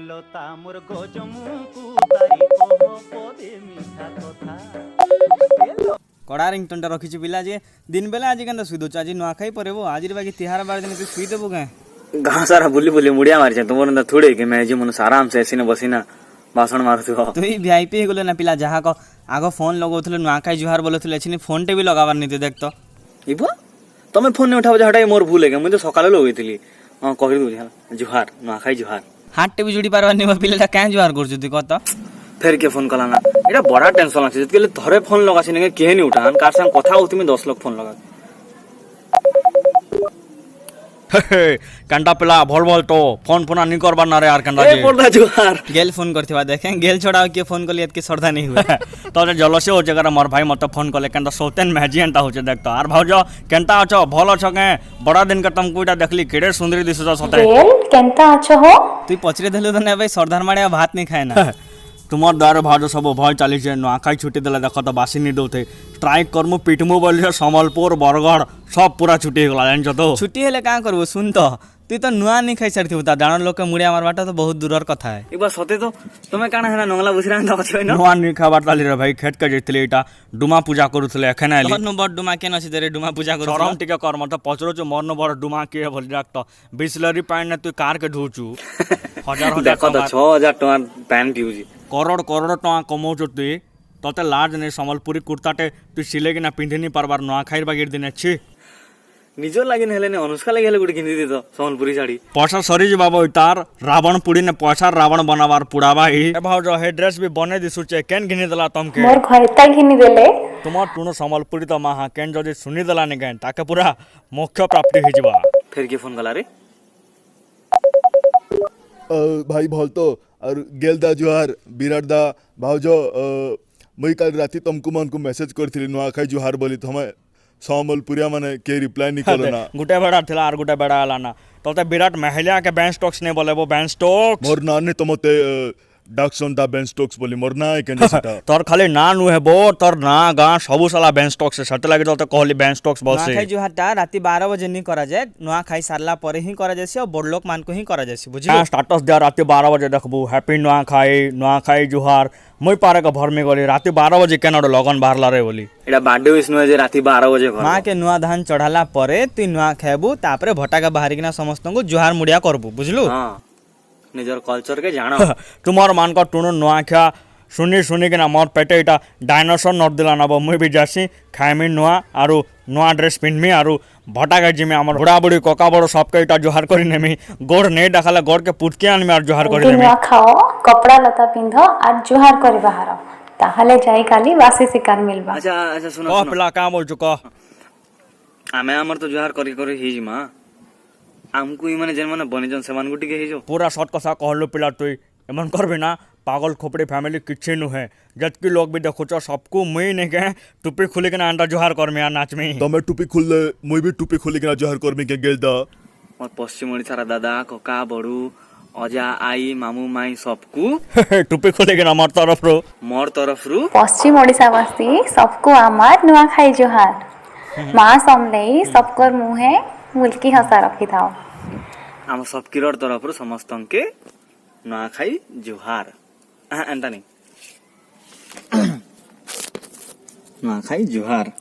লতা মোর গজমুকু তারি কহ পদে মিঠা কথা। কড়া রিংটোনটা রখিছি পিলা যে দিন বেলা আজ কেন শুই দোছ আজ নুয়াখাই পরেব আজির বাকি তিহার বার দিন তুই শুই দেবো কেন गाँव सारा बुली बुली मुड़िया मारी तुम थोड़े कि मैं जी मन आराम से ऐसी बसीना बासन मारुव তুই ভিআইপি হয়ে গেলে না পিলা যাহা ক আগ ফোন লগাউলে নুয়াখাই জুহার বলুলে এছিনি ফোনটে বি লগাবার নিতে দেখত इबा तुम्हें फोन नहीं उठाओ हटा मोर भूल है मुझे सकाल लगेली हाँ कह दूँ जुहार नुआखाई जुहार হাতটে বি জুড়ি পারবার নিব পিলাটা কেন জুহার করছু তুই কত फिर के फोन कला ना এটা बड़ा टेंशन আছে যেতকে ধরে ফোন লগাছি না কে নি উঠান কার সঙ্গে কথা হও তুমি 10 লোক ফোন লগা কান্ডা পিলা ভল ভল তো ফোন ফোনা নি করবার না রে আর কান্ডা এ পড়দা जुहार गेल फोन करथिबा देखें गेल छोड़ा के फोन कली एतके श्रद्धा नहीं हुए तो जलसे हो जगह मोर भाई मत फोन कले केनता सौतेन मैजी एंता होचे देखतो आर भाउज केनता अछो भल अछो के बड़ा दिन के तुमको इटा देखली केड़े सुंदरी दिसो सते गेल केनता अछो हो तुई पचरे देलु तो ने भाई सरदार माड़े भात नहीं खाए ना तुमर द्वार भाउज सब भय चाली जे नुआखाई छुट्टी देला देख तो बासी नी दउथे स्ट्राइक करमु पिटमु बोलिए सम्बलपुर बरगढ़ सब पूरा छुट्टी गला जान तो छुट्टी हेले का करबो सुन तो তুই তো নুয়া নি খাই সারথিবু তা জানার লোকে মুড়িয়া মারবাটা তো বহুত দূরের কথা है इबा सते तो तुम्हें काना है नंगला बुसरा ना छै ना নুয়া নি খাবার তালি রে ভাই খেট কে যেতলে এটা ডুমা পূজা করুতলে এখানে আলি তখন বড় ডুমা কেন আছে রে ডুমা পূজা করু শরম টিকে কর মত পচরছো মর্ন বড় ডুমা কে বলি ডাক্ত বিসলরি পাইন না তুই कार के ढोचू हजार हजार देखो तो 6000 टका पैन पिउजी करोड़ करोड़ टका कमौଛୁ তুই तते लाज ने सम्बलपुरी कुर्ताटे तू सिले कि ना पिंधि नी पारबार नुआ खाइर बागीर दिन छी निजर लागि हेले ने अनुष्का लागि हेले गुडी किनि दे तो सम्बलपुरी साड़ी पैसा सरी बाबू तार रावण पुड़ी ने पैसा रावण बनावार पुड़ावा ही ए भाउज हे ड्रेस भी बने दिसुचे केन घिनि देला तमके मोर घर तक घिनि देले तुमर टुनो सम्बलपुरी तो माहा केन जदि सुनि देला ने केन ताके पूरा मोक्ष प्राप्ति हो जिबा फिर के फोन गला रे भाई भल तो और गेल दा जुहार बिराट दा भाउजो मुई कल राती तुमको मन को मैसेज करथिली नुआखाई जुहार बोली तो हमें सम्बलपुरिया माने के रिप्लाई नहीं करो ना गुटे बेड़ा थिला आर गुटे बेड़ा आलाना तते विराट महिला के बैंड स्टॉक्स ने बोले वो बैंड स्टॉक्स मोर नाने तमते डाक्सन दा बेन स्टोक्स बोली मोर ना केन सेटा तोर खाली ना नु है बो तोर ना गा सबु साला बैंड स्टॉक्स से सट लागे तो कहली बैंड स्टॉक्स बस से नुआखाई जुहारटा राती 12 बजे नहीं करा जाए नुआखाई सारला परे ही करा जायसी और बड़लोक मान को ही करा जायसी बुझियो स्टेटस दे राती 12 बजे देखबू हैप्पी नुआखाई जुहार मुई पारे का भर में गली राती 12 बजे केन लगन बाहरला रे बोली एटा बर्थडे विष्णु जे राती 12 बजे घर मां के नुआ धान चढ़ाला परे तू नुआ खेबू तापरे भटाका बाहरी किना समस्त को जुहार मुड़िया करबू बुझलु हां निजर कल्चर के जानो तुमार मान को टुनो नुआखा सुनी सुनी के ना मोर पेटे इटा डायनासोर नट दिला ना मुई भी जासी खाइमी नुआ आरु नुआ ड्रेस पिनमी आरु भटाका जिमे हमर बुढ़ा बुढ़ी कोका बड़ सबके इटा जोहार करी नेमी गोड़ नहीं डाखाला गोड़ के पुटके आनमी आर जोहार करी नेमी नुआ खाओ कपड़ा लता पिंधो और जुहार करी बाहर ताहले जाई काली वासी शिकार मिलबा अच्छा अच्छा सुनो ओ पिला का बोल चुका आमे हमर तो जोहार करी करी हिज मा हमको ई माने जेन माने बनी जन समान गुटी के हिजो पूरा शॉर्ट कसा कहलो पिला तुई एमन करबे ना पागल खोपड़ी फैमिली किछे नु है जतकी लोग भी देखो छ सबको मुई ने के टुपी खुली के ना अंडा जोहार कर में नाच में तमे टुपी खुल मुई भी टुपी खुली के जोहार करमी के गेल दा और पश्चिम ओडिसा दादा कका बड़ू अजा आई मामू माई सबको टुपी खुली के ना मोर तरफ रो पश्चिम ओडिसा वासी सबको आमार नुआ खाई जुहार मां समलेई सबकर मुहे मुल्की हंसा रखी थाओ हम सब किरोड़ तरफ रो समस्त के नुआखाई जुहार एंता नहीं नुआखाई जुहार